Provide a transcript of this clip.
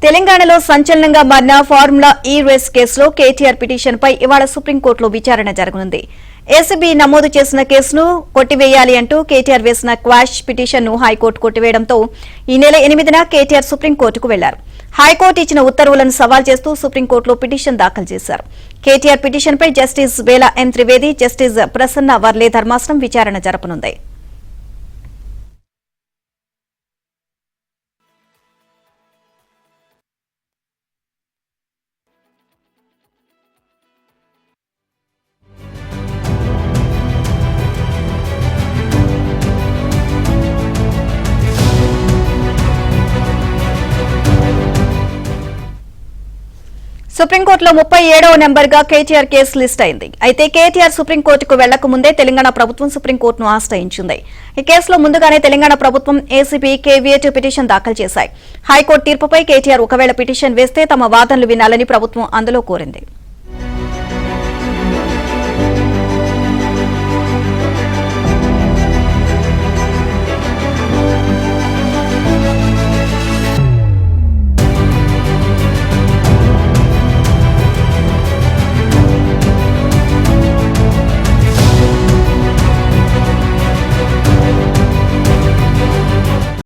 తెలంగాణలో సంచలనంగా మారిన ఫార్ములా ఈ రేస్ కేసులో కేటీఆర్ పిటిషన్ పై ఇవాళ సుప్రీంకోర్టులో విచారణ జరగనుంది. ఏసీబీ నమోదు చేసిన కేసును కొట్టివేయాలి అంటూ కేటీఆర్ వేసిన క్వాష్ పిటిషన్ ను హైకోర్టు కొట్టివేయడంతో ఈ నెల 8న కేటీఆర్ సుప్రీంకోర్టుకు వెళ్లారు. హైకోర్టు ఇచ్చిన ఉత్తర్వులను సవాల్ చేస్తూ సుప్రీంకోర్టులో పిటిషన్ దాఖలు చేశారు. కేటీఆర్ పిటిషన్ పై జస్టిస్ బేలా ఎన్ త్రివేది, జస్టిస్ ప్రసన్న వర్లే ధర్మాసనం విచారణ జరపనుంది. సుప్రీంకోర్టులో 37వ నెంబర్గా కేటీఆర్ కేసు లిస్ట్ అయింది. అయితే కేటీఆర్ సుప్రీంకోర్టుకు వెళ్లక ముందే తెలంగాణ ప్రభుత్వం సుప్రీంకోర్టును ఆశ్రయించింది. ఈ కేసులో ముందుగానే తెలంగాణ ప్రభుత్వం, ఏసీబీ, కేవీఏట్ పిటిషన్ దాఖలు చేశాయి. హైకోర్టు తీర్పుపై కేటీఆర్ ఒకవేళ పిటిషన్ వేస్తే తమ వాదనలు వినాలని ప్రభుత్వం అందులో కోరింది.